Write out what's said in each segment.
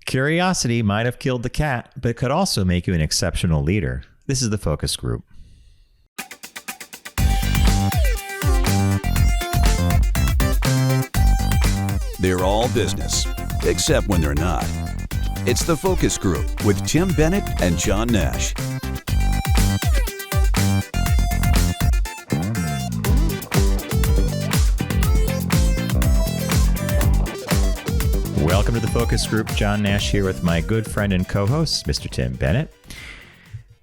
Curiosity might have killed the cat, but could also make you an exceptional leader. This is the Focus Group. They're all business, except when they're not. It's the Focus Group with Tim Bennett and John Nash. Welcome to the Focus Group. John Nash here with my good friend and co-host, Mr. Tim Bennett.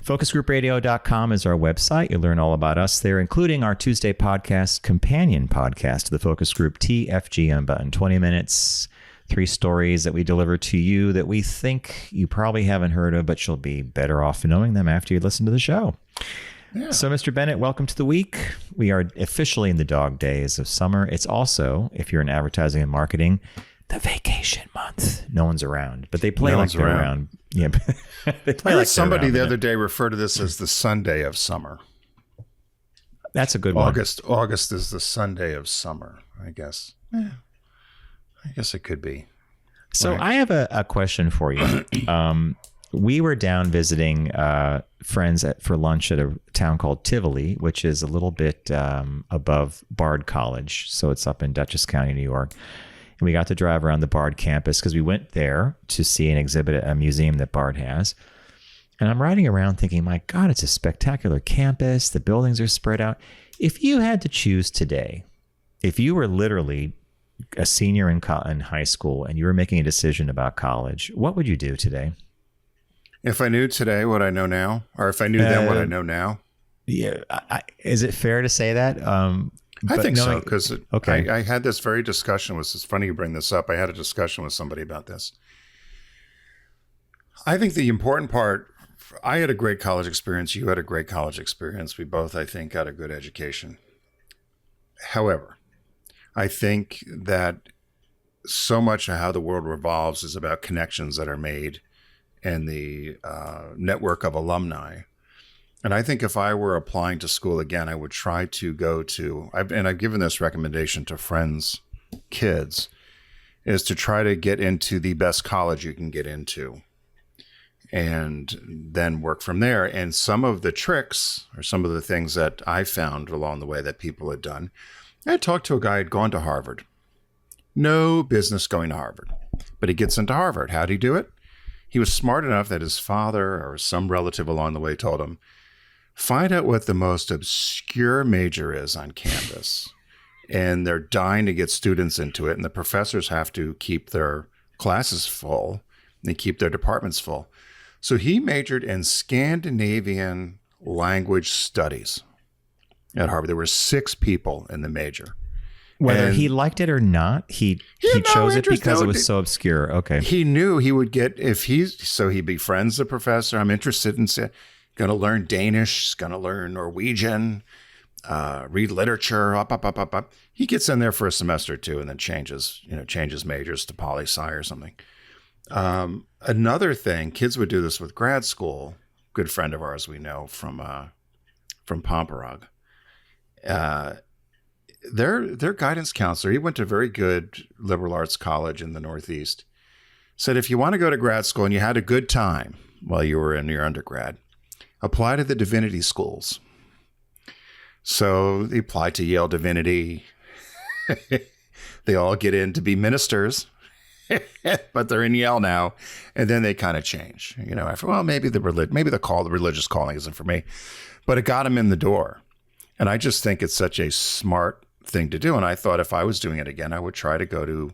FocusGroupRadio.com is our website. You'll learn all about us there, including our Tuesday podcast, companion podcast to the Focus Group, TFG Unbuttoned. 20 minutes, 3 stories that we deliver to you that we think you probably haven't heard of, but you'll be better off knowing them after you listen to the show. Yeah. So, Mr. Bennett, welcome to the week. We are officially in the dog days of summer. It's also, if you're in advertising and marketing, the vacation month. No one's around, but they play like they're around. Yeah, they play like somebody the other day referred to this as the Sunday of summer. That's a good one. August is the Sunday of summer, I guess. Yeah, I guess it could be. So right. I have a question for you. We were down visiting friends for lunch at a town called Tivoli, which is a little bit above Bard College. So it's up in Dutchess County, New York. And we got to drive around the Bard campus because we went there to see an exhibit at a museum that Bard has. And I'm riding around thinking, my God, it's a spectacular campus. The buildings are spread out. If you had to choose today, if you were literally a senior in high school and you were making a decision about college, what would you do today? If I knew today what I know now, or if I knew then what I know now? Yeah. Is it fair to say that? I think so, because I had this very discussion. It's funny you bring this up. I had a discussion with somebody about this. I think the important part, I had a great college experience. You had a great college experience. We both, I think, got a good education. However, I think that so much of how the world revolves is about connections that are made and the network of alumni. And I think if I were applying to school again, I would try to go to, and I've given this recommendation to friends' kids, is to try to get into the best college you can get into and then work from there. And some of the tricks or some of the things that I found along the way that people had done, I talked to a guy who had gone to Harvard. No business going to Harvard, but he gets into Harvard. How'd he do it? He was smart enough that his father or some relative along the way told him, find out what the most obscure major is on campus. And they're dying to get students into it. And the professors have to keep their classes full and keep their departments full. So he majored in Scandinavian language studies at Harvard. There were 6 people in the major. Whether he liked it or not, he chose it because it was so obscure. Okay. He knew he would get, so he befriends the professor. I'm interested in going to learn Danish, going to learn Norwegian, read literature, up. He gets in there for a semester or 2 and then changes majors to poli-sci or something. Another thing, kids would do this with grad school. Good friend of ours we know from Pomperog. Their guidance counselor, he went to a very good liberal arts college in the Northeast, said if you want to go to grad school and you had a good time while you were in your undergrad, apply to the divinity schools. So they applied to Yale Divinity. They all get in to be ministers, but they're in Yale now. And then they kind of change. After, well, maybe the religious calling isn't for me. But it got them in the door. And I just think it's such a smart thing to do. And I thought if I was doing it again, I would try to go to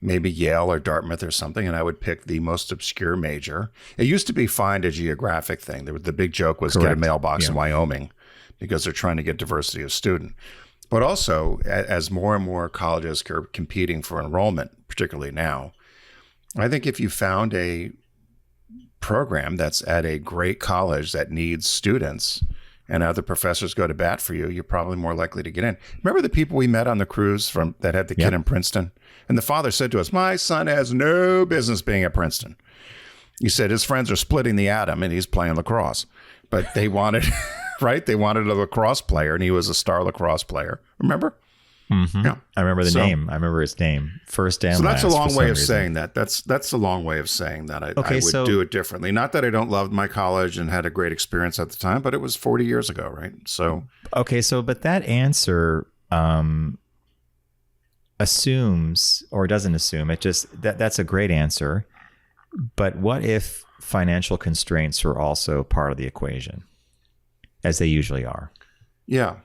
maybe Yale or Dartmouth or something, and I would pick the most obscure major. It used to be find a geographic thing. The big joke was get a mailbox in Wyoming because they're trying to get diversity of student. But also, as more and more colleges are competing for enrollment, particularly now, I think if you found a program that's at a great college that needs students and other professors go to bat for you, you're probably more likely to get in. Remember the people we met on the cruise that had the kid in Princeton? And the father said to us, my son has no business being at Princeton. He said his friends are splitting the atom and he's playing lacrosse. But they wanted, right? They wanted a lacrosse player and he was a star lacrosse player. Remember? Yeah. I remember the name. I remember his name. First and so last. That's a long way of reason. saying that. That's a long way of saying that I would so, do it differently. Not that I don't love my college and had a great experience at the time, but it was 40 years ago, right? So but that answer assumes, or doesn't assume, it just that's a great answer. But what if financial constraints are also part of the equation, as they usually are? Yeah.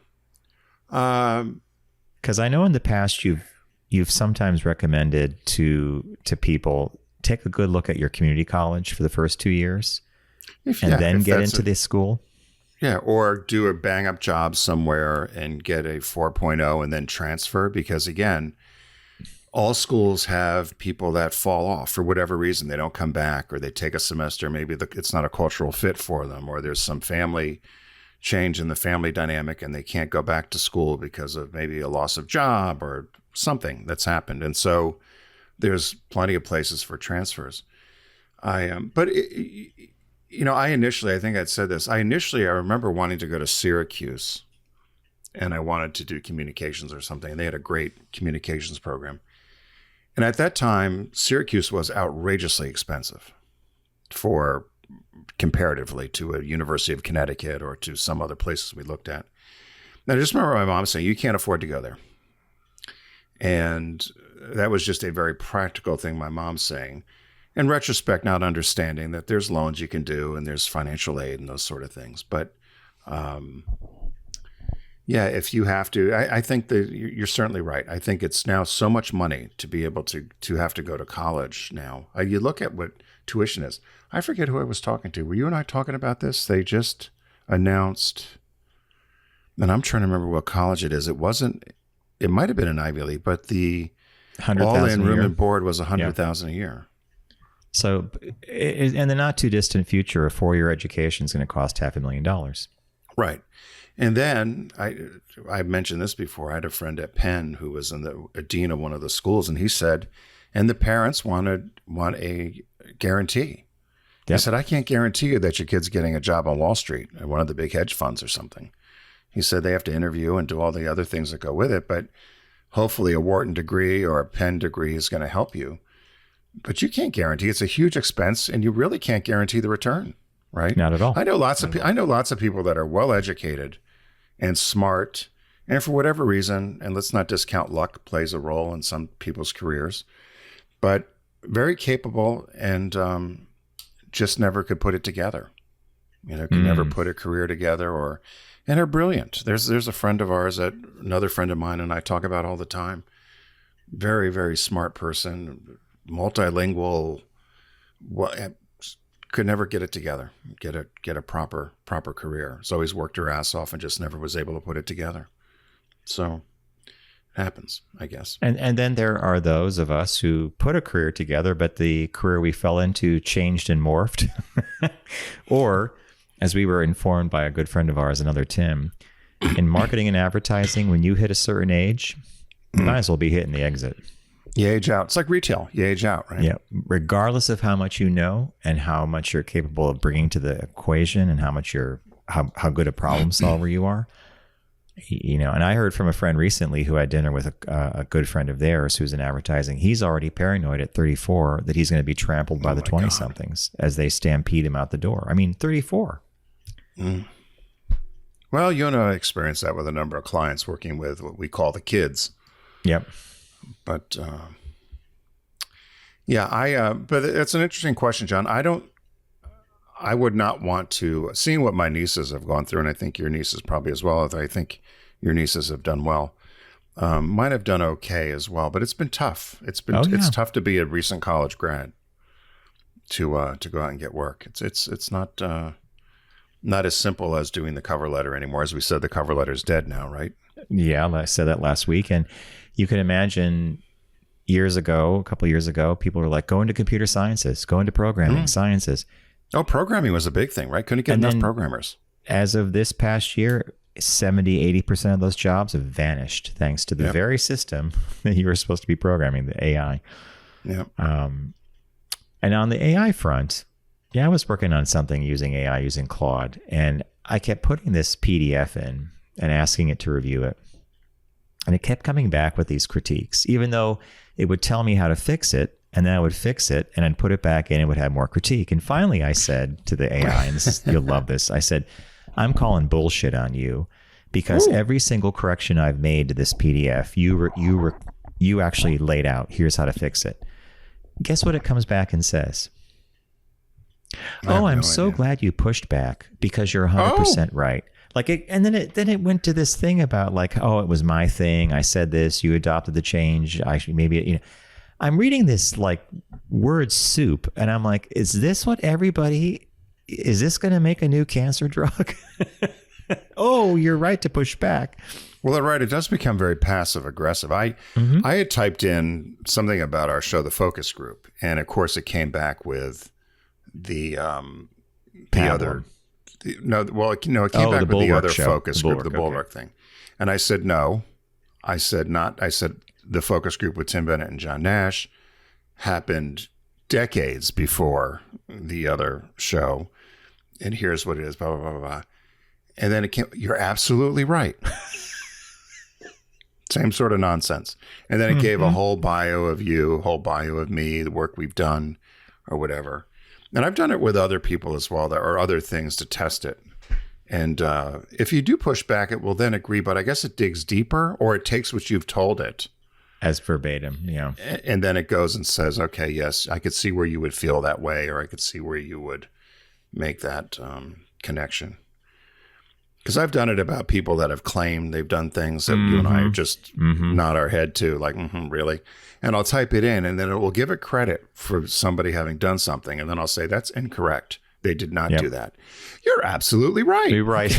Because I know in the past you've sometimes recommended to people, take a good look at your community college for the first 2 years and then get into this school. Yeah, or do a bang up job somewhere and get a 4.0 and then transfer, because again, all schools have people that fall off for whatever reason. They don't come back, or they take a semester. Maybe it's not a cultural fit for them, or there's some family change in the family dynamic and they can't go back to school because of maybe a loss of job or something that's happened. And so there's plenty of places for transfers. I think I'd said this. I remember wanting to go to Syracuse, and I wanted to do communications or something. And they had a great communications program. And at that time, Syracuse was outrageously expensive comparatively to a University of Connecticut or to some other places we looked at. And I just remember my mom saying, you can't afford to go there. And that was just a very practical thing my mom's saying. In retrospect, not understanding that there's loans you can do and there's financial aid and those sort of things. But if you have to, I think that you're certainly right. I think it's now so much money to be able to have to go to college now. You look at what tuition is. I forget who I was talking to. Were you and I talking about this? They just announced, and I'm trying to remember what college it is. It might have been an Ivy League, but the all-in room and board was $100,000 a year. So in the not too distant future, a 4-year education is going to cost $500,000. Right. And then I mentioned this before. I had a friend at Penn who was a dean of one of the schools, and he said, and the parents want a guarantee. Yep. I said, I can't guarantee you that your kid's getting a job on Wall Street at one of the big hedge funds or something. He said they have to interview and do all the other things that go with it, but hopefully a Wharton degree or a Penn degree is going to help you. But you can't guarantee. It's a huge expense, and you really can't guarantee the return, right? Not at all. I know lots of people that are well educated and smart, and for whatever reason, and let's not discount luck plays a role in some people's careers, but very capable and just never could put it together. Could never put a career together, and are brilliant. There's a friend of ours that another friend of mine and I talk about all the time. Very, very smart person, multilingual, could never get it together, get a proper career. So always worked her ass off and just never was able to put it together. So it happens, I guess. And then there are those of us who put a career together, but the career we fell into changed and morphed. Or, as we were informed by a good friend of ours, another Tim, in marketing and advertising, when you hit a certain age, you might as well be hitting the exit. You age out. It's like retail. You age out, right? Yeah. Regardless of how much you know and how much you're capable of bringing to the equation and how good a problem solver you are. And I heard from a friend recently who had dinner with a good friend of theirs who's in advertising. He's already paranoid at 34 that he's going to be trampled by the 20-somethings as they stampede him out the door. I mean, 34. Mm. Well, I experienced that with a number of clients working with what we call the kids. Yep. But but it's an interesting question, John. I would not want to, seeing what my nieces have gone through, and I think your nieces probably as well, I think your nieces have done well. Mine have done okay as well, but it's been tough. It's tough to be a recent college grad to go out and get work. It's not as simple as doing the cover letter anymore. As we said, the cover letter's dead now, right? Yeah, I said that last week, and you can imagine a couple of years ago, people were like, go into computer sciences, go into programming sciences. Oh, programming was a big thing, right? Couldn't get enough programmers. As of this past year, 70-80% of those jobs have vanished thanks to the very system that you were supposed to be programming, the AI. Yeah. And on the AI front, I was working on something using AI, using Claude, and I kept putting this PDF in and asking it to review it. And it kept coming back with these critiques, even though it would tell me how to fix it. And then I would fix it and then put it back in and would have more critique. And finally, I said to the AI, and you'll love this, I said, I'm calling bullshit on you because every single correction I've made to this PDF, you actually laid out, here's how to fix it. Guess what it comes back and says? I'm so glad you pushed back because you're 100% right. Like it, and then it went to this thing about like, it was my thing. I said this, you adopted the change. I'm reading this like word soup and I'm like, is this what is this going to make a new cancer drug? Oh, you're right to push back. Well, right. It does become very passive aggressive. I had typed in something about our show, The Focus Group. And of course it came back with it came back with the other show. focus group, the Bulwark thing. And I said, no, I said the focus group with Tim Bennett and John Nash happened decades before the other show. And here's what it is, blah, blah, blah, blah, blah. And then you're absolutely right. Same sort of nonsense. And then it gave a whole bio of you, a whole bio of me, the work we've done or whatever. And I've done it with other people as well. There are other things to test it. And if you do push back, it will then agree. But I guess it digs deeper or it takes what you've told it. As verbatim, yeah. And then it goes and says, okay, yes, I could see where you would feel that way, or I could see where you would make that connection. Because I've done it about people that have claimed they've done things that you and I just nod our head to, like, really? And I'll type it in, and then it will give it credit for somebody having done something. And then I'll say, that's incorrect. They did not do that. You're absolutely right. You're right.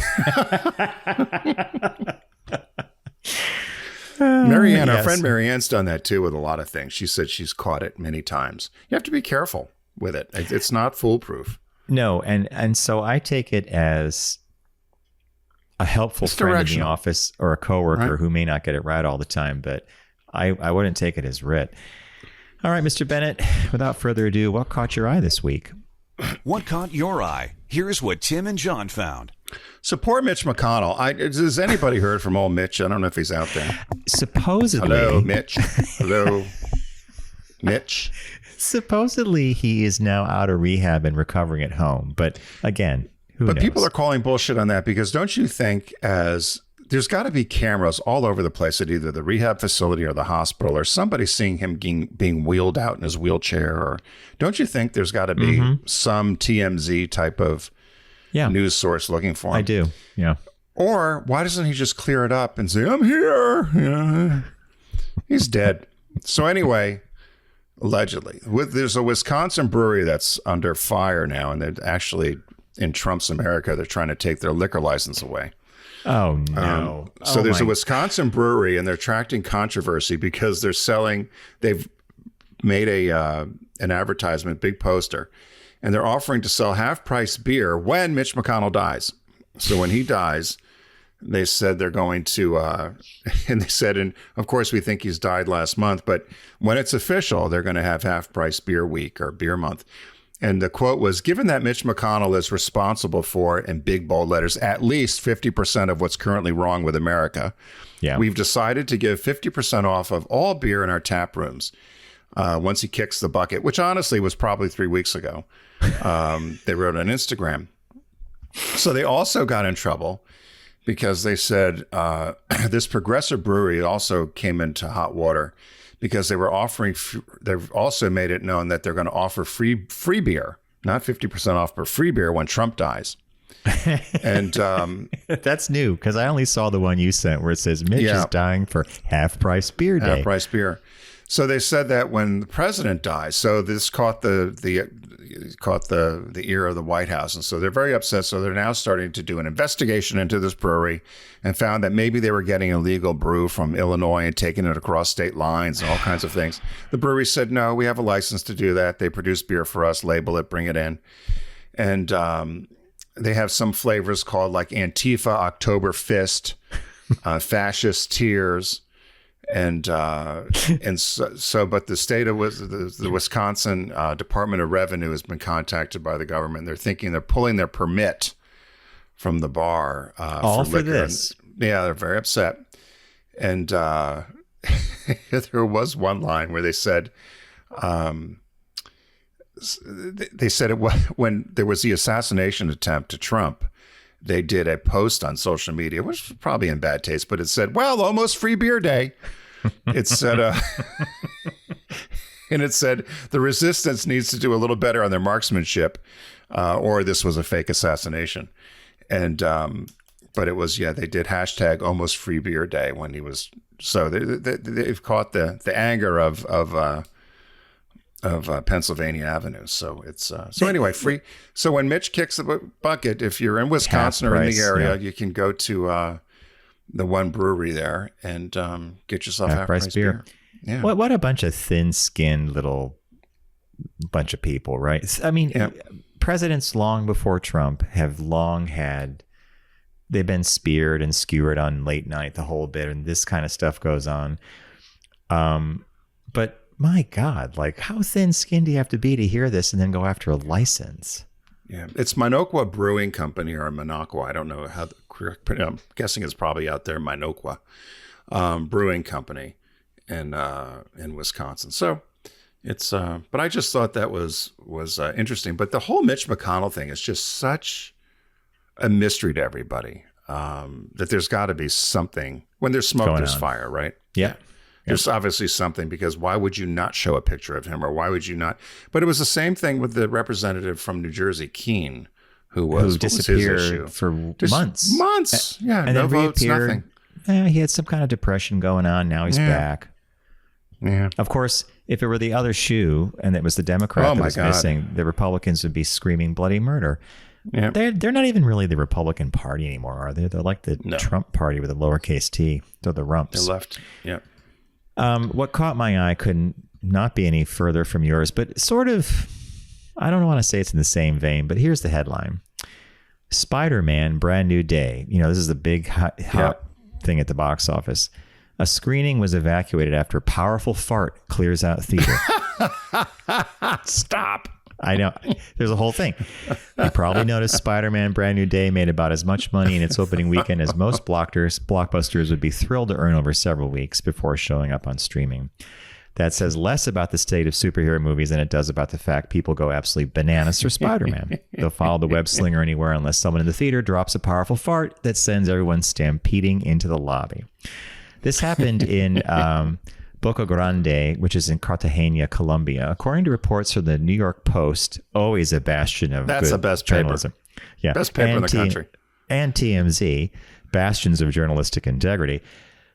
Marianne, our friend Marianne's done that too with a lot of things. She said she's caught it many times. You have to be careful with it. It's not foolproof. No, and so I take it as a helpful friend in the office or a coworker who may not get it right all the time, but I wouldn't take it as writ. All right, Mr. Bennett, without further ado, what caught your eye this week? What caught your eye? Here's what Tim and John found. So poor Mitch McConnell. Has anybody heard from old Mitch? I don't know if he's out there. Supposedly. Hello, Mitch. Hello, Mitch. Supposedly he is now out of rehab and recovering at home. But again, who knows? People are calling bullshit on that because don't you think there's got to be cameras all over the place at either the rehab facility or the hospital or somebody seeing him being wheeled out in his wheelchair? Or don't you think there's got to be some TMZ type of news source looking for him? I do, yeah. Or why doesn't he just clear it up and say, I'm here? Yeah. He's dead. So anyway, allegedly, there's a Wisconsin brewery that's under fire now, and they're actually, in Trump's America, they're trying to take their liquor license away. Oh, no. So there's a Wisconsin brewery, and they're attracting controversy because they've made an advertisement, big poster, and they're offering to sell half-price beer when Mitch McConnell dies. So when he dies, they said they're going to, and they said, and of course we think he's died last month, but when it's official, they're going to have half-price beer week or beer month. And the quote was, given that Mitch McConnell is responsible for, in big bold letters, at least 50% of what's currently wrong with America, we've decided to give 50% off of all beer in our tap rooms once he kicks the bucket, which honestly was probably 3 weeks ago. They wrote on Instagram. So they also got in trouble because they said this progressive brewery also came into hot water because they were offering, they've also made it known that they're going to offer free beer, not 50% off, but free beer when Trump dies. And that's new because I only saw the one you sent where it says Mitch is dying for half-price beer day. Half-price beer. So they said that when the president dies, so this caught the ear of the White House, and so they're very upset. So they're now starting to do an investigation into this brewery, and found that maybe they were getting illegal brew from Illinois and taking it across state lines and all kinds of things. The brewery said, no, we have a license to do that. They produce beer for us, label it, bring it in, and they have some flavors called like Antifa, October Fist, Fascist Tears. And so, but the state of the Wisconsin Department of Revenue has been contacted by the government. They're thinking they're pulling their permit from the bar all for liquor. This. And, they're very upset. And there was one line where they said, when there was the assassination attempt to Trump, they did a post on social media, which was probably in bad taste, but it said, well, almost free beer day. It said, and it said, the resistance needs to do a little better on their marksmanship, or this was a fake assassination. And, but it was, they did hashtag almost free beer day when he was, so they've caught the anger of Pennsylvania Avenue. So it's so anyway, free. So when Mitch kicks the bucket, if you're in Wisconsin or in the area, you can go to the one brewery there and get yourself half price beer. Yeah. What a bunch of thin-skinned little bunch of people, right? I mean, presidents long before Trump have long had. They've been speared and skewered on late night, the whole bit, and this kind of stuff goes on. But my God, like how thin-skinned do you have to be to hear this and then go after a license? Yeah, it's Minocqua Brewing Company or Minocqua. I don't know how the correct. I'm guessing it's probably out there, Minocqua Brewing Company in Wisconsin. So it's. But I just thought that was interesting. But the whole Mitch McConnell thing is just such a mystery to everybody. That there's got to be something. When there's smoke, there's fire, right? Yeah. There's obviously something, because why would you not show a picture of him, or why would you not? But it was the same thing with the representative from New Jersey, Keene, who disappeared for months. Months. Yeah. And no then votes, reappeared. nothing. He had some kind of depression going on. Now he's back. Yeah. Of course, if it were the other shoe and it was the Democrat that was missing, the Republicans would be screaming bloody murder. Yeah. They're not even really the Republican Party anymore, are they? They're like the Trump Party with a lowercase t. They're the rumps. They're left. Yeah. What caught my eye couldn't not be any further from yours, but sort of, I don't want to say it's in the same vein, but here's the headline. Spiderman, Brand New Day. You know, this is the big hot thing at the box office. A screening was evacuated after powerful fart clears out theater. Stop. I know. There's a whole thing. You probably noticed Spider-Man Brand New Day made about as much money in its opening weekend as most blockbusters would be thrilled to earn over several weeks before showing up on streaming. That says less about the state of superhero movies than it does about the fact people go absolutely bananas for Spider-Man. They'll follow the web slinger anywhere unless someone in the theater drops a powerful fart that sends everyone stampeding into the lobby. This happened in Boca Grande, which is in Cartagena, Colombia. According to reports from the New York Post, always a bastion of That's good the best journalism. Paper. Yeah. Best paper in the country. And TMZ, bastions of journalistic integrity.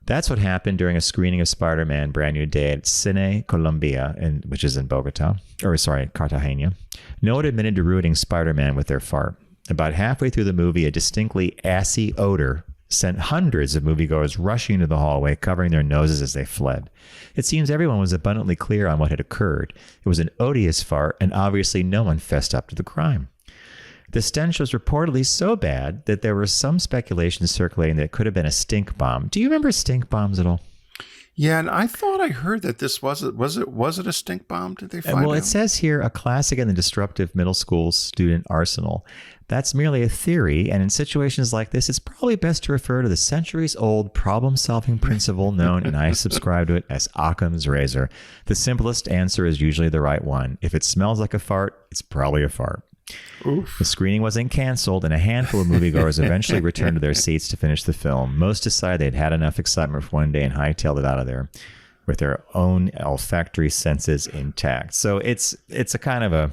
That's what happened during a screening of Spider-Man Brand New Day at Cine Colombia, which is in Cartagena. No one admitted to ruining Spider-Man with their fart. About halfway through the movie, a distinctly assy odor sent hundreds of moviegoers rushing into the hallway, covering their noses as they fled. It seems everyone was abundantly clear on what had occurred. It was an odious fart, and obviously no one fessed up to the crime. The stench was reportedly so bad that there was some speculation circulating that it could have been a stink bomb. Do you remember stink bombs at all? Yeah, and I thought I heard that this was it a stink bomb? Did they find out? Well, it says here a classic in the disruptive middle school student arsenal. That's merely a theory, and in situations like this, it's probably best to refer to the centuries-old problem-solving principle known, and I subscribe to it, as Occam's razor. The simplest answer is usually the right one. If it smells like a fart, it's probably a fart. Oof. The screening wasn't canceled, and a handful of moviegoers eventually returned to their seats to finish the film. Most decided they'd had enough excitement for one day and hightailed it out of there with their own olfactory senses intact. So it's a kind of a...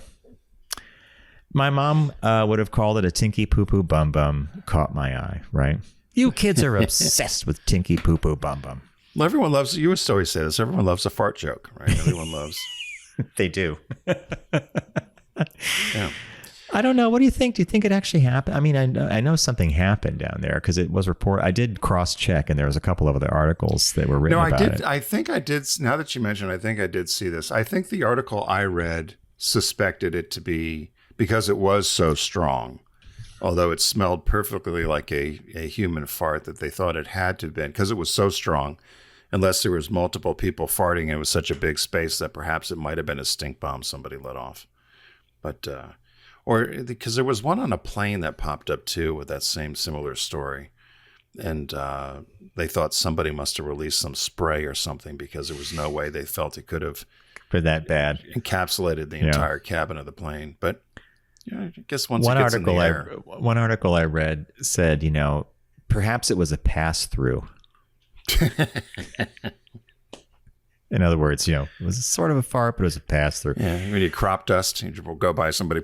My mom would have called it a tinky poo poo bum bum caught my eye, right? You kids are obsessed with tinky poo poo bum bum. Well, everyone loves, you used to always say this, everyone loves a fart joke, right? Everyone loves. They do. Yeah. I don't know. What do you think? Do you think it actually happened? I mean, I know something happened down there because it was reported. I did cross-check, and there was a couple of other articles that were written about it. I think I did. Now that you mentioned, I think I did see this. I think the article I read suspected it to be because it was so strong, although it smelled perfectly like a human fart, that they thought it had to have been because it was so strong. Unless there was multiple people farting, and it was such a big space that perhaps it might have been a stink bomb somebody let off. But or because there was one on a plane that popped up too with that same similar story, they thought somebody must have released some spray or something, because there was no way they felt it could have For that bad. encapsulated the entire cabin of the plane. But I guess once One it gets in the air, one article I read said, perhaps it was a pass-through. In other words, it was sort of a fart, but it was a pass-through. yeah, when you crop dust, you will go by somebody.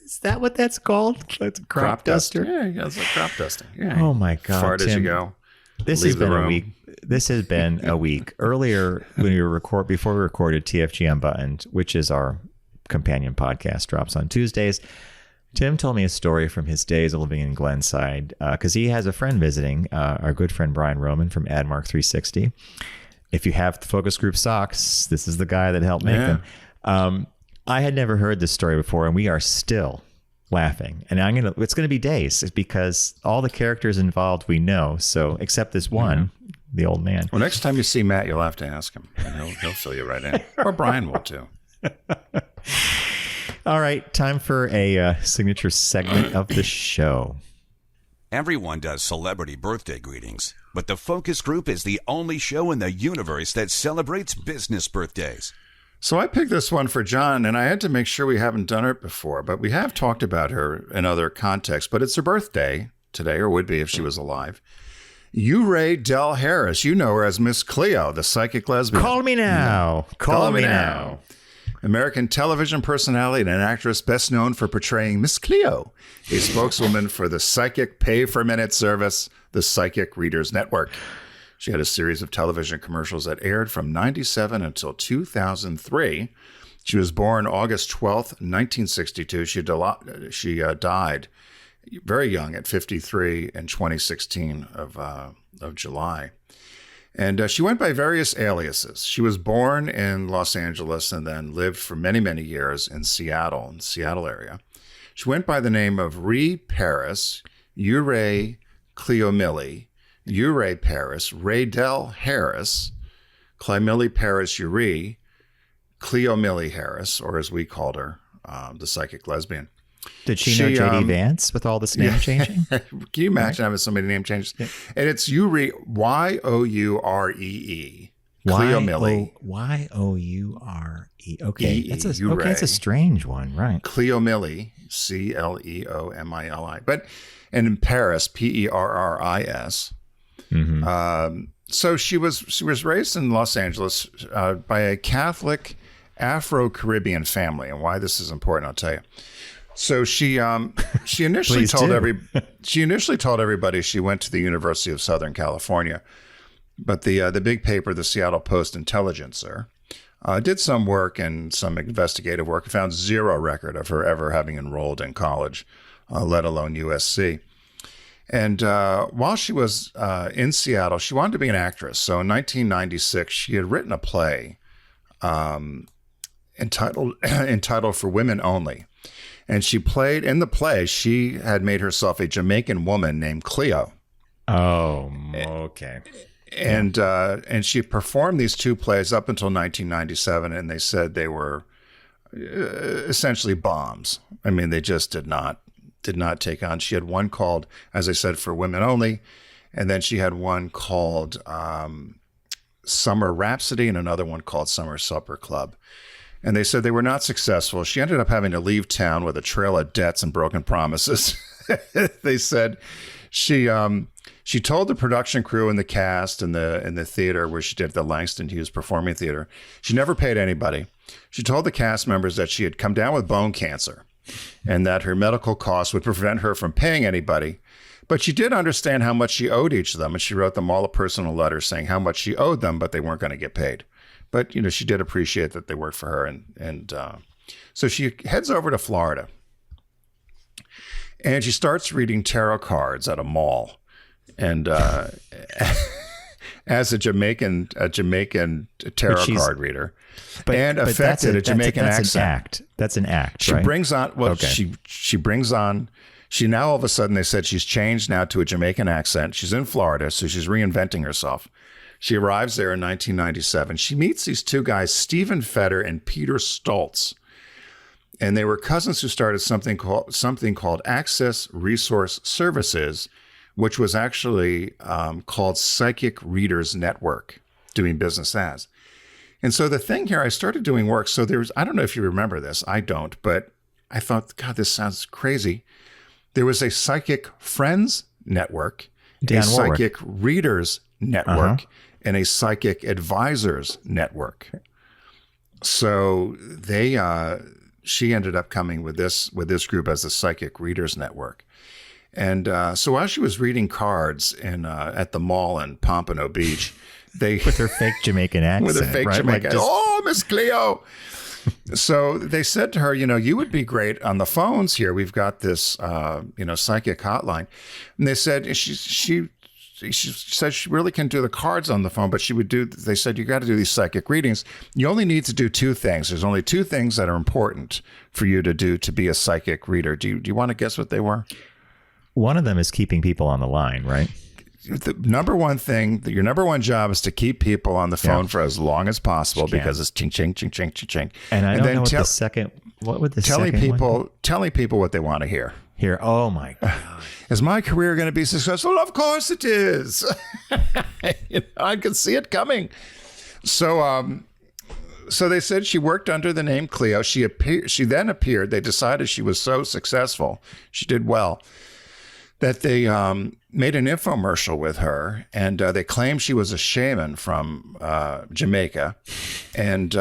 Is that what that's called? That's a crop duster? Yeah, it's like crop dusting. Yeah. Oh my God, Fart Tim, as you go. This Leave has been the a room. week. This has been a week. Earlier, when before we recorded TFG Unbuttoned, which is our companion podcast, drops on Tuesdays, Tim told me a story from his days of living in Glenside, because he has a friend visiting, our good friend Brian Roman from AdMark 360. If you have the focus group socks, this is the guy that helped make them. I had never heard this story before, and we are still laughing. And it's gonna be days, because all the characters involved we know. So except this one, the old man. Well, next time you see Matt, you'll have to ask him, and he'll fill you right in. Or Brian will too. All right, time for a signature segment of the show. Everyone does celebrity birthday greetings, but the Focus Group is the only show in the universe that celebrates business birthdays. So I picked this one for John, and I had to make sure we haven't done it before, but we have talked about her in other contexts. But it's her birthday today, or would be if she was alive. Ray Del Harris. You know her as Miss Cleo, the psychic lesbian. Call me now. Call me now. American television personality and an actress best known for portraying Miss Cleo, a spokeswoman for the psychic pay-for-minute service, the Psychic Readers Network. She had a series of television commercials that aired from 1997 until 2003. She was born August 12th, 1962. She died very young at 53 in 2016 of July. And she went by various aliases. She was born in Los Angeles and then lived for many, many years in the Seattle area. She went by the name of Ree Paris, Ray Cleo Millie, Ray Paris, Ray Del Harris, Clymillie Paris Uree, Cleo Millie Harris, or as we called her, the psychic lesbian. Did she know J.D. Vance with all this name changing? Can you imagine having so many name changes? Yeah. And it's Youree, Youree. Cleo Millie. Youree. Okay. That's a strange one, right? Cleo Millie, Cleomili. And in Paris, Perris. Mm-hmm. So she was raised in Los Angeles by a Catholic Afro-Caribbean family. And why this is important, I'll tell you. So she initially told everybody she went to the University of Southern California, but the big paper, the Seattle Post-Intelligencer, did some work and some investigative work and found zero record of her ever having enrolled in college, let alone USC. And while she was in Seattle, she wanted to be an actress. So in 1996, she had written a play entitled For Women Only. And she played in the play. She had made herself a Jamaican woman named Cleo. Oh, okay. And she performed these two plays up until 1997, and they said they were essentially bombs. I mean, they just did not take on. She had one called, as I said, For Women Only, and then she had one called Summer Rhapsody and another one called Summer Supper Club. And they said they were not successful. She ended up having to leave town with a trail of debts and broken promises. They said she told the production crew and the cast in the theater where she did the Langston Hughes Performing Theater, she never paid anybody. She told the cast members that she had come down with bone cancer and that her medical costs would prevent her from paying anybody. But she did understand how much she owed each of them, and she wrote them all a personal letter saying how much she owed them, but they weren't going to get paid. But, she did appreciate that they worked for her. And so she heads over to Florida. And she starts reading tarot cards at a mall. And as a Jamaican tarot card reader. And affected a Jamaican accent. That's an act, She right? brings on, she now all of a sudden, they said she's changed now to a Jamaican accent. She's in Florida, so she's reinventing herself. She arrives there in 1997. She meets these two guys, Stephen Fetter and Peter Stoltz. And they were cousins who started something called Access Resource Services, which was actually called Psychic Readers Network, doing business as. And so the thing here, I started doing work. So I don't know if you remember this, I don't, but I thought, God, this sounds crazy. There was a Psychic Friends Network, a Psychic Readers Network, and a Psychic Advisors Network. So she ended up coming with this group as the Psychic Readers Network. And so while she was reading cards at the mall in Pompano Beach, with her fake Jamaican accent. With her fake Jamaican accent. Oh, Miss Cleo. So they said to her, you would be great on the phones here. We've got this, psychic hotline. And they said she said she really can do the cards on the phone, but they said, you got to do these psychic readings. You only need to do two things. There's only two things that are important for you to do to be a psychic reader. Do you want to guess what they were? One of them is keeping people on the line, right? The number one thing, your number one job is to keep people on the phone for as long as possible because it's ching, ching, ching, ching, ching, ching. And I don't know what would the telling second people, one? Telling people what they want to hear. Oh my God. Is my career going to be successful? Of course it is. I can see it coming. So they said she worked under the name Cleo. She then appeared. They decided she was so successful, she did well, that they made an infomercial with her, and they claimed she was a shaman from Jamaica, and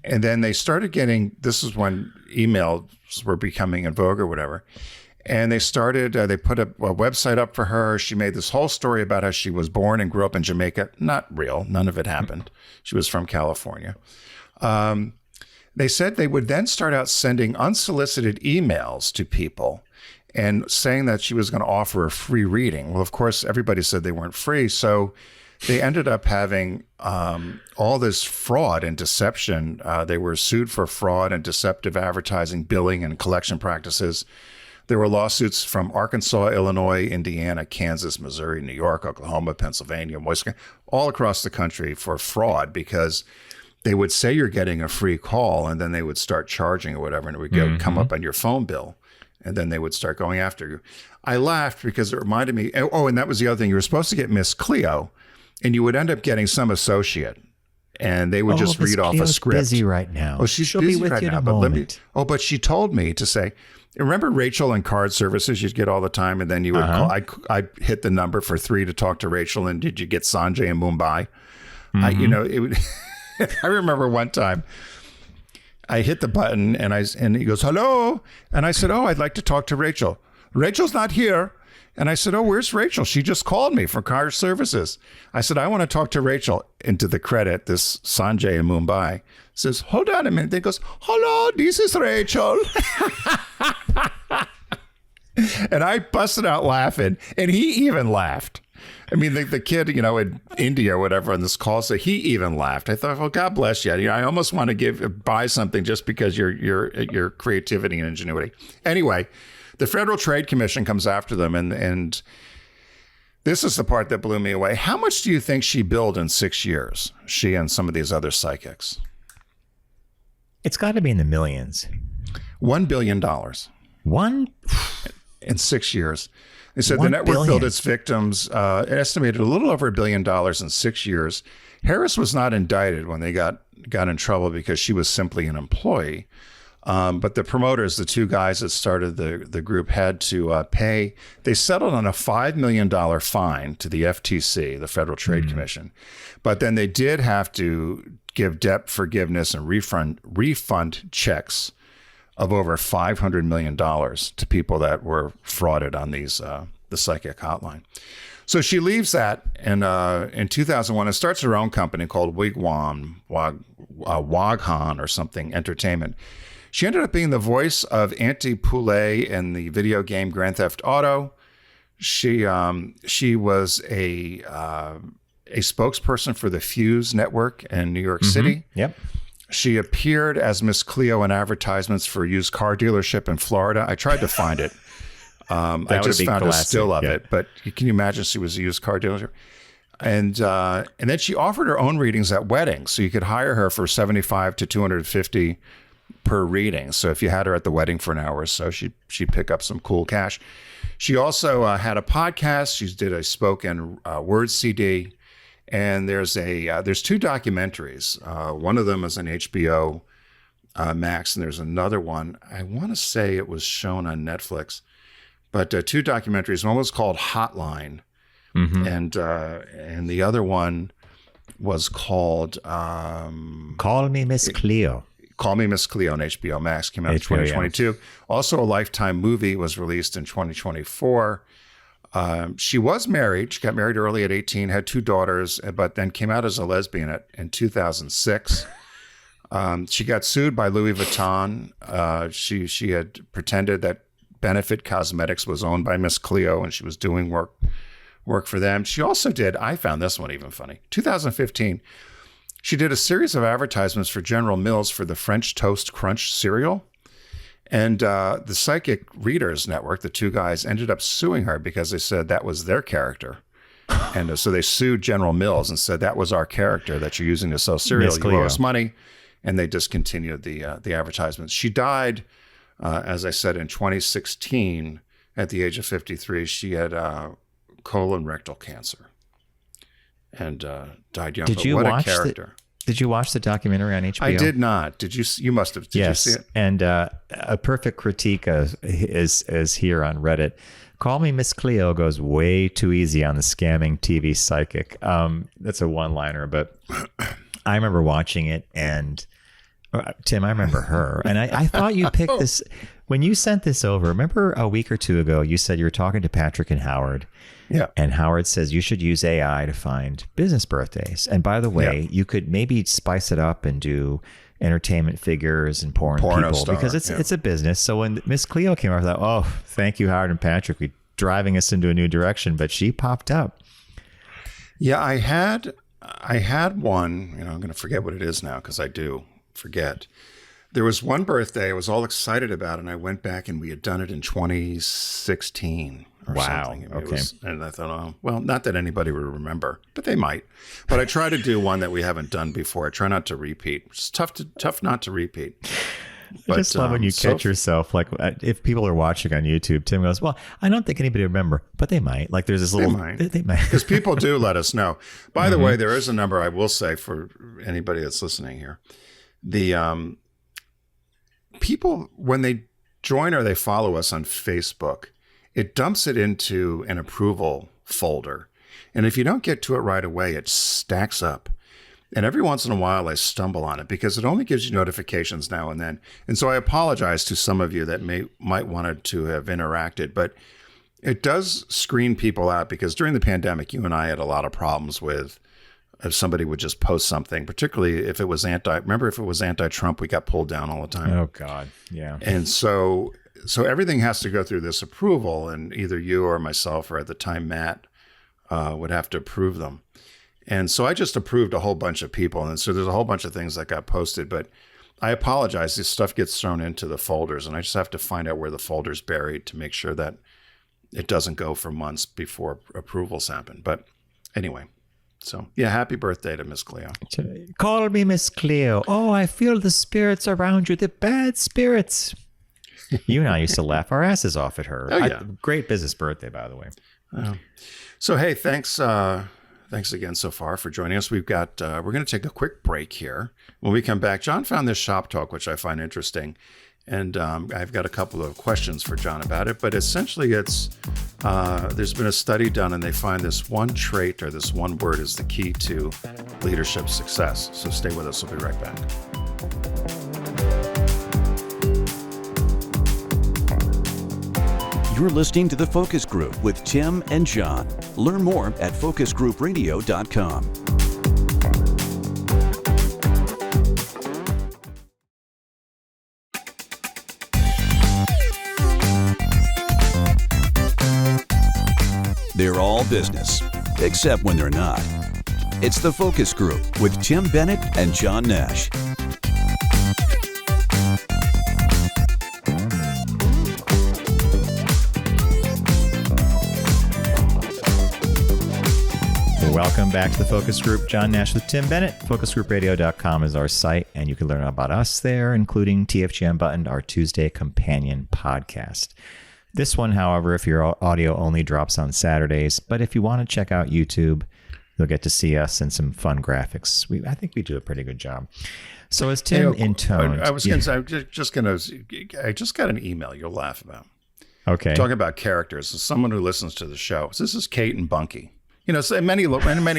then they started getting. This is when emails were becoming in vogue or whatever, and they started. They put a website up for her. She made this whole story about how she was born and grew up in Jamaica. Not real. None of it happened. She was from California. They said they would then start out sending unsolicited emails to people and saying that she was going to offer a free reading. Well, of course, everybody said they weren't free. So they ended up having all this fraud and deception. They were sued for fraud and deceptive advertising, billing, and collection practices. There were lawsuits from Arkansas, Illinois, Indiana, Kansas, Missouri, New York, Oklahoma, Pennsylvania, Wisconsin, all across the country for fraud, because they would say you're getting a free call and then they would start charging or whatever, and it would come up on your phone bill. And then they would start going after you. I laughed because it reminded me. Oh, and that was the other thing. You were supposed to get Miss Cleo, and you would end up getting some associate, and they would just read off a script. Busy right now. Oh, she'll be with you in a moment. But she told me to say, remember Rachel and card services you'd get all the time, and then you would call. I'd hit the number for 3 to talk to Rachel, and did you get Sanjay in Mumbai? It would. I remember one time. I hit the button and he goes, hello. And I said, oh, I'd like to talk to Rachel. Rachel's not here. And I said, oh, where's Rachel? She just called me from car services. I said, I want to talk to Rachel. And to the credit, this Sanjay in Mumbai says, hold on a minute. He goes, hello, this is Rachel. And I busted out laughing, and he even laughed. I mean, the kid, in India or whatever on this call, so he even laughed. I thought, well, God bless you. I almost want to buy something just because your creativity and ingenuity. Anyway, the Federal Trade Commission comes after them, and this is the part that blew me away. How much do you think she billed in 6 years? She and some of these other psychics. It's got to be in the millions. $1 billion. In 6 years. They said the network billed its victims, estimated a little over $1 billion in 6 years. Harris was not indicted when they got in trouble because she was simply an employee. But the promoters, the two guys that started the group, had to pay. They settled on a $5 million fine to the FTC, the Federal Trade Commission. But then they did have to give debt forgiveness and refund checks of over $500 million to people that were frauded on these the psychic hotline. So she leaves that in 2001 and starts her own company called Waghan or something Entertainment. She ended up being the voice of Auntie Poulet in the video game Grand Theft Auto. She was a spokesperson for the Fuse network in New York City. Yep. She appeared as Miss Cleo in advertisements for a used car dealership in Florida. I tried to find it. I just found a still of it. But can you imagine she was a used car dealership? And then she offered her own readings at weddings. So you could hire her for $75 to $250 per reading. So if you had her at the wedding for an hour or so, she'd pick up some cool cash. She also had a podcast. She did a spoken word CD, and there's two documentaries. One of them is on HBO Max, and there's another one. I want to say it was shown on Netflix, but two documentaries. One was called Hotline, and the other one was called Call Me Miss Cleo. Call Me Miss Cleo on HBO Max, came out in 2022. Yeah. Also, a Lifetime movie was released in 2024. She was married. She got married early at 18, had 2 daughters, but then came out as a lesbian in 2006. She got sued by Louis Vuitton. She had pretended that Benefit Cosmetics was owned by Miss Cleo, and she was doing work for them. She also did, I found this one even funny, 2015, she did a series of advertisements for General Mills for the French Toast Crunch cereal. And the Psychic Readers Network, the 2 guys, ended up suing her because they said that was their character. And so they sued General Mills and said, that was our character that you're using to sell cereal. You owe us money. And they discontinued the advertisements. She died, as I said, in 2016 at the age of 53. She had colon rectal cancer and died young. Did you watch a character. Did you watch the documentary on HBO? I did not. Did you? You must have. Did you see it? And a perfect critique is here on Reddit. Call Me Miss Cleo goes way too easy on the scamming TV psychic. That's a one-liner, but I remember watching it, and Tim, I remember her, and I thought you picked this when you sent this over. Remember a week or 2 ago, you said you were talking to Patrick and Howard. Yeah. And Howard says you should use AI to find business birthdays. And by the way, you could maybe spice it up and do entertainment figures and porno people star, because it's a business. So when Miss Cleo came out, I thought, oh, thank you, Howard and Patrick, we're driving us into a new direction. But she popped up. Yeah, I had one. I'm going to forget what it is now because I do forget. There was one birthday I was all excited about, and I went back and we had done it in 2016 or something. And I thought, oh, well, not that anybody would remember, but they might. But I try to do one that we haven't done before. I try not to repeat. It's tough not to repeat. But, I just love when you catch yourself. Like if people are watching on YouTube, Tim goes, well, I don't think anybody would remember, but they might. Like there's this little, they might. Because people do let us know. By the way, there is a number I will say for anybody that's listening here. The people, when they join or they follow us on Facebook, it dumps it into an approval folder. And if you don't get to it right away, it stacks up. And every once in a while, I stumble on it because it only gives you notifications now and then. And so I apologize to some of you that might wanted to have interacted, but it does screen people out because during the pandemic, you and I had a lot of problems with if somebody would just post something, particularly if it was remember if it was anti-Trump, we got pulled down all the time. Oh God. Yeah. And so everything has to go through this approval, and either you or myself, or at the time Matt, would have to approve them. And so I just approved a whole bunch of people. And so there's a whole bunch of things that got posted, but I apologize. This stuff gets thrown into the folders, and I just have to find out where the folder's buried to make sure that it doesn't go for months before approvals happen. But anyway. So, yeah, happy birthday to Miss Cleo. Call me Miss Cleo. Oh, I feel the spirits around you, the bad spirits. You and I used to laugh our asses off at her. Oh, yeah. Great business birthday, by the way. So, hey, thanks again so far for joining us. We're going to take a quick break here. When we come back, John found this shop talk, which I find interesting. And I've got a couple of questions for John about it. But essentially, it's there's been a study done, and they find this one trait or this one word is the key to leadership success. So stay with us. We'll be right back. You're listening to The Focus Group with Tim and John. Learn more at focusgroupradio.com. They're all business, except when they're not. It's The Focus Group with Tim Bennett and John Nash. Welcome back to the Focus Group. John Nash with Tim Bennett. FocusGroupRadio.com is our site, and you can learn about us there, including TFG Unbuttoned, our Tuesday companion podcast. This one, however, if your audio only drops on Saturdays, but if you want to check out YouTube, you'll get to see us and some fun graphics. I think we do a pretty good job. So as Tim intoned... I was going to say, I just got an email you'll laugh about. Okay. Talking about characters. As someone who listens to the show. So this is Kate and Bunky. You know, so in many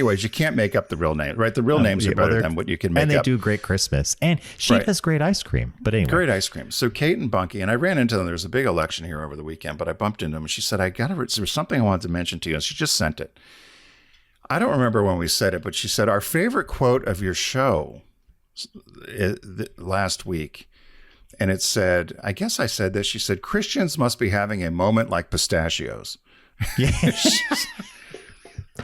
ways, you can't make up the real name, right? The real names are better than what you can make up. And they do great Christmas. And she has great ice cream. But anyway. Great ice cream. So Kate and Bunky, and I ran into them. There was a big election here over the weekend, but I bumped into them. And she said, there's something I wanted to mention to you. And she just sent it. I don't remember when we said it, but she said, our favorite quote of your show last week. And it said, I guess I said this. She said, Christians must be having a moment like pistachios. Yes.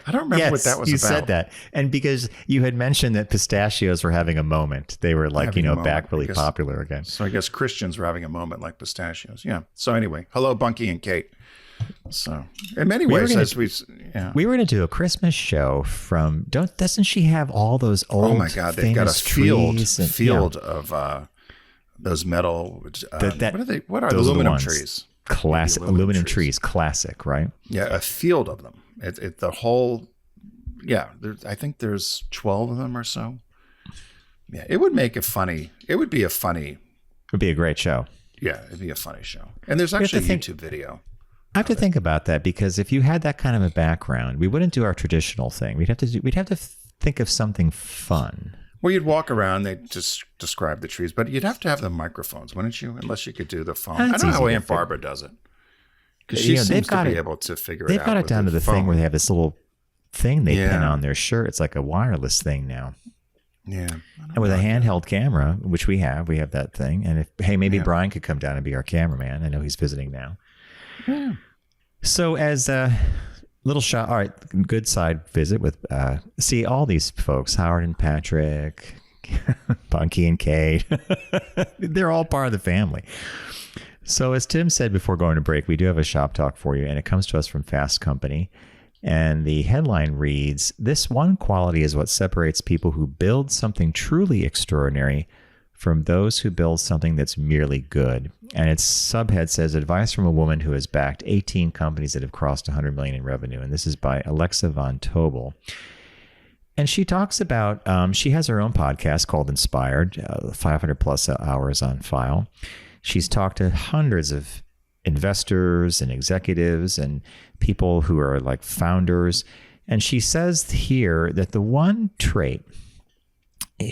I don't remember what that was you about. said that. And because you had mentioned that pistachios were having a moment. They were like, back really popular again. So I guess Christians were having a moment like pistachios. Yeah. So anyway, hello, Bunky and Kate. So in many ways, we were going to do a Christmas show from, doesn't she have all those old, oh my God, they've got a field of those metal, what are the aluminum trees? Classic aluminum trees, classic, right? Yeah, a field of them. The whole, I think there's 12 of them or so. Yeah, it would be a great show. Yeah, it'd be a funny show. And there's actually a YouTube video. I have to think about that, because if you had that kind of a background, we wouldn't do our traditional thing. We'd have to think of something fun. Well, you'd walk around, they'd just describe the trees, but you'd have to have the microphones, wouldn't you? Unless you could do the phone. I don't know how Aunt Barbara does it. Because she seems to be able to figure it out. They've got it down to the thing where they have this little thing they pin on their shirt. It's like a wireless thing now. Yeah. And with a handheld camera, which we have that thing. And maybe Brian could come down and be our cameraman. I know he's visiting now. Yeah. So as a little shot, all right, good side visit with, see all these folks, Howard and Patrick, Bunky and Kate. They're all part of the family. So as Tim said before going to break, we do have a shop talk for you, and it comes to us from Fast Company. And the headline reads, "This one quality is what separates people who build something truly extraordinary from those who build something that's merely good." And its subhead says, "Advice from a woman who has backed 18 companies that have crossed 100 million in revenue." And this is by Alexa Von Tobel. And she talks about, she has her own podcast called Inspired, 500 plus hours on file. She's talked to hundreds of investors and executives and people who are like founders. And she says here that the one trait,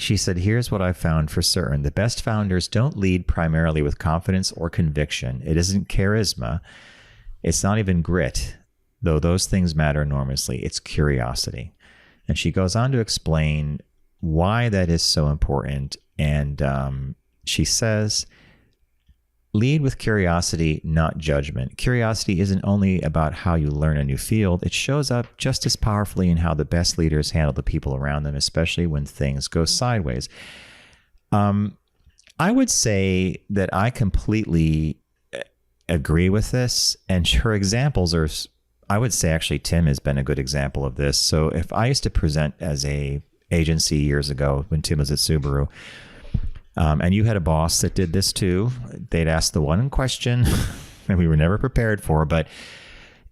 she said, "Here's what I found for certain. The best founders don't lead primarily with confidence or conviction. It isn't charisma. It's not even grit, though those things matter enormously. It's curiosity." And she goes on to explain why that is so important. And she says, "Lead with curiosity, not judgment. Curiosity isn't only about how you learn a new field. It shows up just as powerfully in how the best leaders handle the people around them, especially when things go sideways." I would say that I completely agree with this. And her examples are, I would say actually Tim has been a good example of this. So if I used to present as a agency years ago when Tim was at Subaru, and you had a boss that did this too, they'd ask the one question that we were never prepared for, but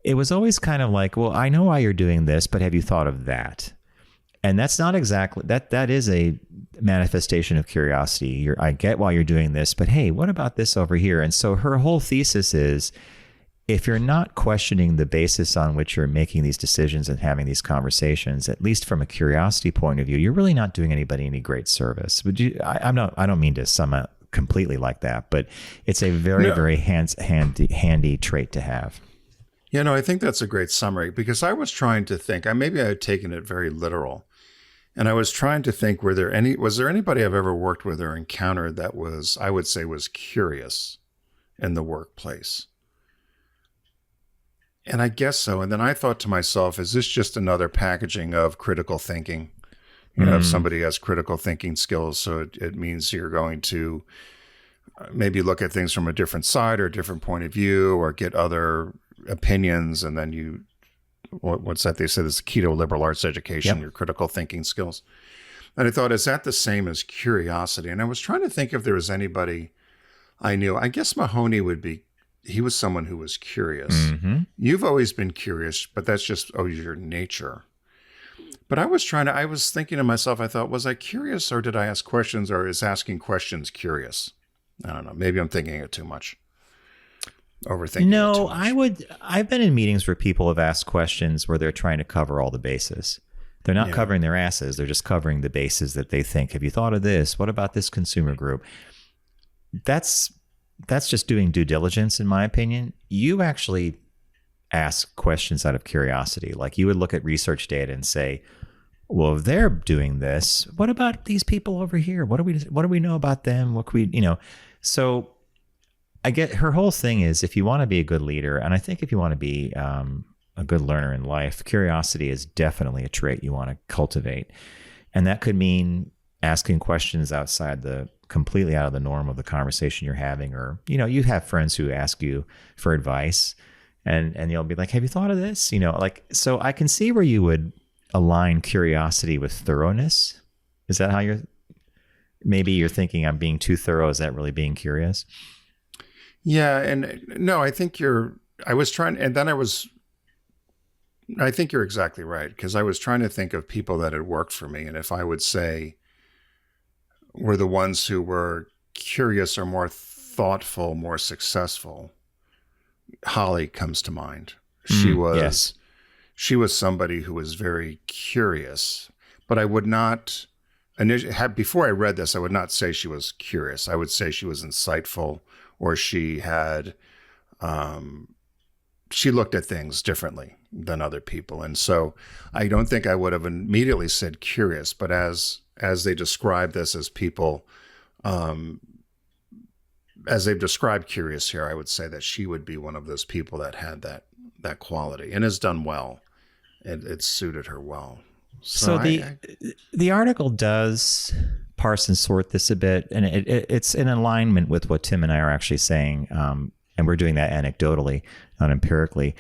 it was always kind of like, "Well, I know why you're doing this, but have you thought of that?" And that's not exactly, that is a manifestation of curiosity. I get why you're doing this, but hey, what about this over here? And so her whole thesis is, if you're not questioning the basis on which you're making these decisions and having these conversations, at least from a curiosity point of view, you're really not doing anybody any great service. I don't mean to sum up completely like that, but it's a very handy trait to have. Yeah, no, I think that's a great summary, because I was trying to think, maybe I had taken it very literal, and I was trying to think, was there anybody I've ever worked with or encountered that I would say was curious in the workplace? And I guess so. And then I thought to myself, is this just another packaging of critical thinking? If somebody has critical thinking skills, so it means you're going to maybe look at things from a different side or a different point of view, or get other opinions, and then you what's that? They said it's the key to liberal arts education, your critical thinking skills. And I thought, is that the same as curiosity? And I was trying to think if there was anybody I knew. I guess Mahoney he was someone who was curious. Mm-hmm. You've always been curious, but that's just your nature. But I was thinking to myself, I thought, was I curious or did I ask questions, or is asking questions curious? I don't know. Maybe I'm thinking it too much. Overthinking. No, I've been in meetings where people have asked questions where they're trying to cover all the bases. They're not covering their asses. They're just covering the bases that they think. Have you thought of this? What about this consumer group? That's just doing due diligence, in my opinion. You actually ask questions out of curiosity. Like you would look at research data and say, well, if they're doing this, what about these people over here? What do we know about them? What could we, So I get her whole thing is, if you want to be a good leader, and I think if you want to be a good learner in life, curiosity is definitely a trait you want to cultivate. And that could mean asking questions completely out of the norm of the conversation you're having, or, you have friends who ask you for advice and you'll be like, have you thought of this? So I can see where you would align curiosity with thoroughness. Is that how maybe you're thinking I'm being too thorough? Is that really being curious? Yeah. And no, I think I think you're exactly right, because I was trying to think of people that had worked for me. And if I would say were the ones who were curious or more thoughtful, more successful, Holly comes to mind. She was somebody who was very curious, but I would not before I read this, I would not say she was curious. I would say she was insightful, or she had, she looked at things differently than other people. And so I don't think I would have immediately said curious, but as they describe this as people, as they've described curious here, I would say that she would be one of those people that had that quality and has done well. It suited her well. So the article does parse and sort this a bit, and it's in alignment with what Tim and I are actually saying, and we're doing that anecdotally, not empirically.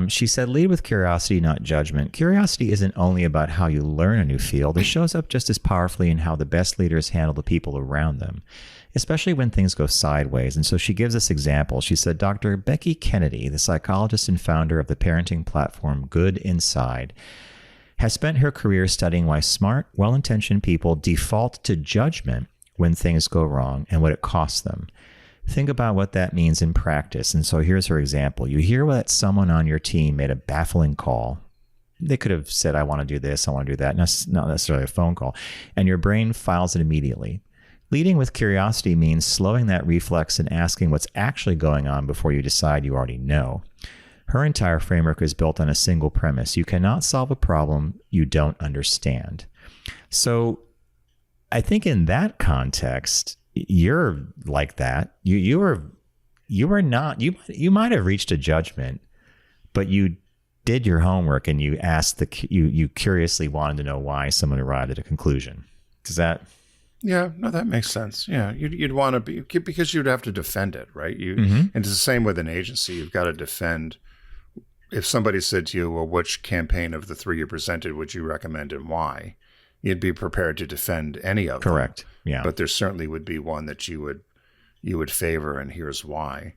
She said, lead with curiosity, not judgment. Curiosity isn't only about how you learn a new field. It shows up just as powerfully in how the best leaders handle the people around them, especially when things go sideways. And so she gives this example. She said, Dr. Becky Kennedy, the psychologist and founder of the parenting platform Good Inside, has spent her career studying why smart, well-intentioned people default to judgment when things go wrong and what it costs them. Think about what that means in practice. And so here's her example. You hear that someone on your team made a baffling call. They could have said, I want to do this, I want to do that. Not necessarily a phone call. And your brain files it immediately. Leading with curiosity means slowing that reflex and asking what's actually going on before you decide you already know. Her entire framework is built on a single premise. You cannot solve a problem you don't understand. So I think in that context, you're like that. You are not, you might have reached a judgment, but you did your homework and you asked you curiously wanted to know why someone arrived at a conclusion. Does that? Yeah, no, that makes sense. Yeah, you'd want to be, because you'd have to defend it, right? And it's the same with an agency. You've got to defend. If somebody said to you, well, which campaign of the three you presented would you recommend and why? You'd be prepared to defend any of them. Correct. Yeah. But there certainly would be one that you would favor, and here's why.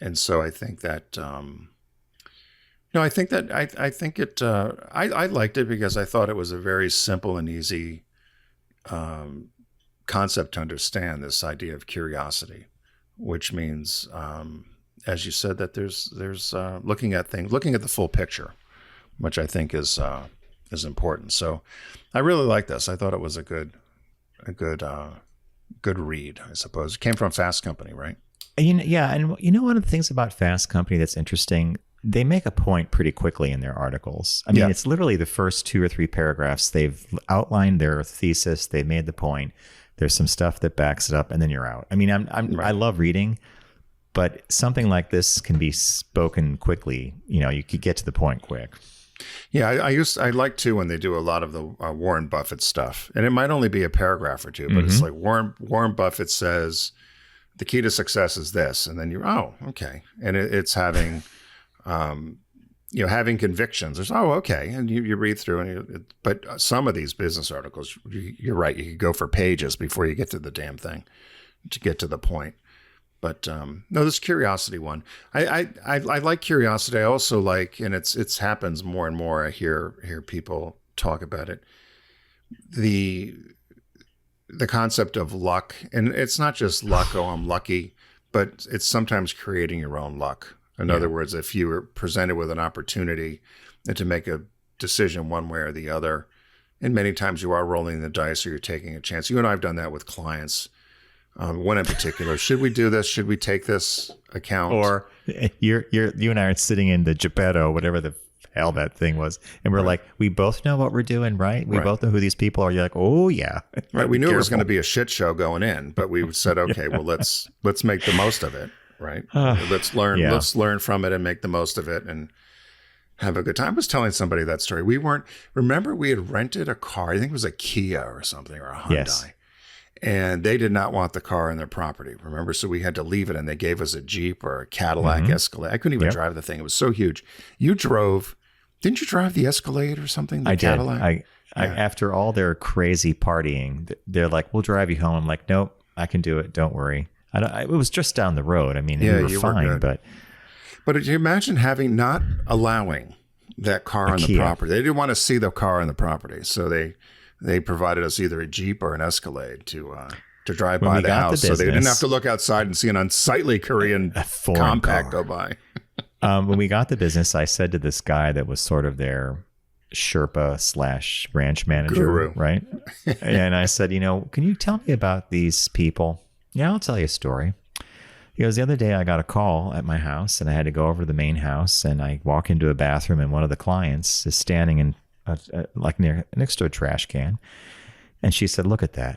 And so I think that, I liked it because I thought it was a very simple and easy concept to understand, this idea of curiosity, which means, as you said, that there's looking at the full picture, which I think is important. So I really like this. I thought it was a good read, I suppose. It came from Fast Company, right? Yeah. And one of the things about Fast Company that's interesting, they make a point pretty quickly in their articles. I mean, It's literally the first 2 or 3 paragraphs. They've outlined their thesis. They made the point. There's some stuff that backs it up, and then you're out. I mean, I love reading, but something like this can be spoken quickly. You could get to the point quick. Yeah, I like to when they do a lot of the Warren Buffett stuff, and it might only be a paragraph or two, but it's like Warren Buffett says the key to success is this, and then you're okay, and it's having having convictions. There's, okay. And you read through, but some of these business articles, you're right, you could go for pages before you get to the damn thing to get to the point. But no, this curiosity one, I like curiosity. I also like, and it's happens more and more. I hear people talk about it. The concept of luck, and it's not just luck, I'm lucky, but it's sometimes creating your own luck. In other words, if you were presented with an opportunity to make a decision one way or the other, and many times you are rolling the dice or you're taking a chance. You and I have done that with clients. One in particular, should we do this? Should we take this account? Or you and I are sitting in the Geppetto, whatever the hell that thing was, and we're like, we both know what we're doing, right? We both know who these people are. You're like, oh yeah, right. We knew it was going to be a shit show going in, but we said, okay, well let's make the most of it, right? Let's learn. Yeah. Let's learn from it and make the most of it and have a good time. I was telling somebody that story. Remember we had rented a car. I think it was a Kia or something, or a Hyundai. Yes. And they did not want the car on their property, remember? So we had to leave it, and they gave us a Jeep or a Cadillac Escalade. I couldn't even drive the thing. It was so huge. Didn't you drive the Escalade or something? The Cadillac? Did. I after all their crazy partying, they're like, we'll drive you home. I'm like, nope, I can do it. Don't worry. It was just down the road. I mean, we were fine, but you imagine not allowing that car on the property. They didn't want to see the car on the property. So they provided us either a Jeep or an Escalade to drive by the house, so they didn't have to look outside and see an unsightly Korean compact go by. When we got the business, I said to this guy that was sort of their Sherpa / ranch manager, guru, right? And I said, can you tell me about these people? Yeah, I'll tell you a story. He goes, the other day I got a call at my house, and I had to go over to the main house, and I walk into a bathroom, and one of the clients is standing in next to a trash can, and she said, look at that.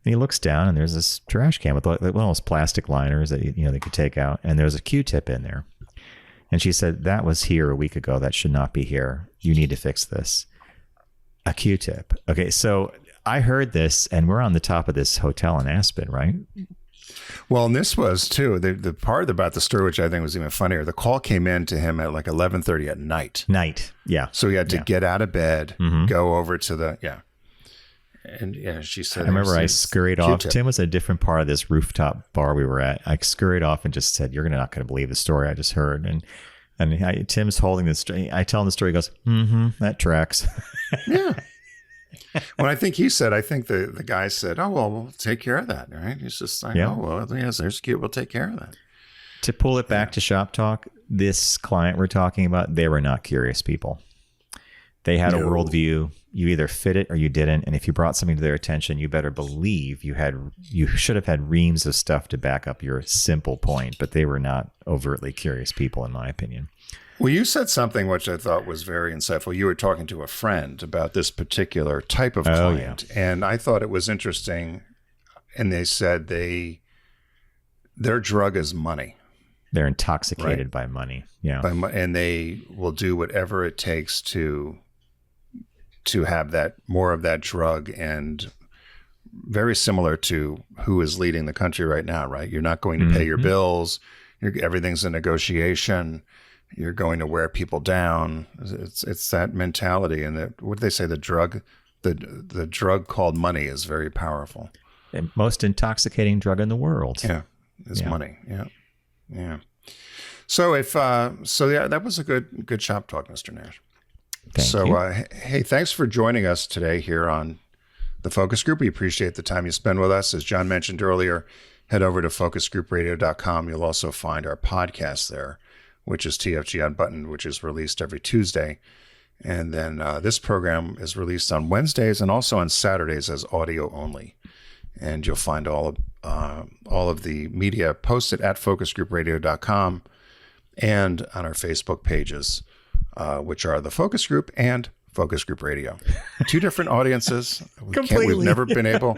And he looks down, and there's this trash can with one of those plastic liners that they could take out, and there's a Q-tip in there. And she said, that was here a week ago. That should not be here. You need to fix this. A Q-tip. Okay, so I heard this, and we're on the top of this hotel in Aspen, right? Well, and this was too, the part about the story, which I think was even funnier. The call came in to him at like 11:30 at night. Yeah. So he had to get out of bed, go over to and she said, I remember I scurried off. Tim was at a different part of this rooftop bar we were at. I scurried off and just said, you're not going to believe the story I just heard. And Tim's holding this story. I tell him the story. He goes, that tracks. Yeah. Well, I think the guy said, oh, well, we'll take care of that. Right. He's just like, oh, well, yes, there's cute. We'll take care of that. To pull it back to shop talk, this client we're talking about, they were not curious people. They had a worldview. You either fit it or you didn't. And if you brought something to their attention, you better believe you should have had reams of stuff to back up your simple point. But they were not overtly curious people, in my opinion. Well, you said something which I thought was very insightful. You were talking to a friend about this particular type of client. And I thought it was interesting. And they said their drug is money. They're intoxicated by money. Yeah. And they will do whatever it takes to have that more of that drug, and very similar to who is leading the country right now, right? You're not going to pay your bills. Everything's a negotiation. You're going to wear people down. It's that mentality. And what do they say? The drug called money is very powerful. The most intoxicating drug in the world. Yeah. Is money. Yeah. Yeah. So that was a good shop talk, Mr. Nash. Thank you. Hey, thanks for joining us today here on the Focus Group. We appreciate the time you spend with us. As John mentioned earlier, head over to focusgroupradio.com. You'll also find our podcast there, which is TFG Unbuttoned, which is released every Tuesday. And then this program is released on Wednesdays and also on Saturdays as audio only. And you'll find all of the media posted at focusgroupradio.com and on our Facebook pages, which are the Focus Group and Focus Group Radio. Two different audiences. We've never been able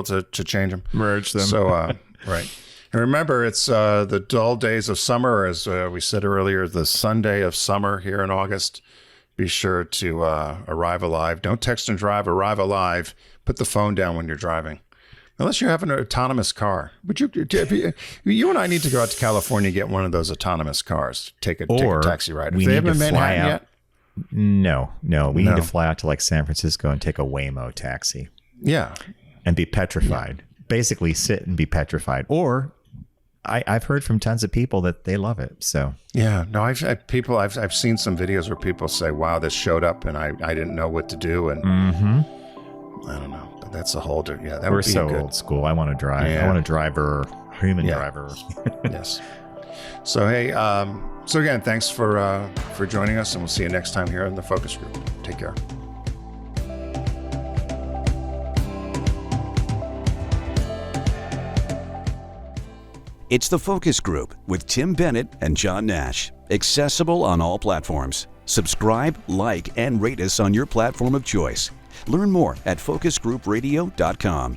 to change them, merge them. So right. And remember, it's the dull days of summer, as we said earlier, the Sunday of summer here in August. Be sure to arrive alive. Don't text and drive. Arrive alive. Put the phone down when you're driving. Unless you have an autonomous car. Would you and I need to go out to California and get one of those autonomous cars, take a taxi ride. If they have in Manhattan yet? No. We need to fly out to like San Francisco and take a Waymo taxi. Yeah. And be petrified. Yeah. Basically sit and be petrified. Or I've heard from tons of people that they love it. So yeah, no, I've seen some videos where people say, wow, this showed up and I didn't know what to do. And I don't know. That's a whole different. Yeah, that we're would be so good. Old school. I want to drive. Yeah. I want a driver, human driver. Yes. So hey, so again, thanks for joining us, and we'll see you next time here in the Focus Group. Take care. It's the Focus Group with Tim Bennett and John Nash. Accessible on all platforms. Subscribe, like, and rate us on your platform of choice. Learn more at focusgroupradio.com.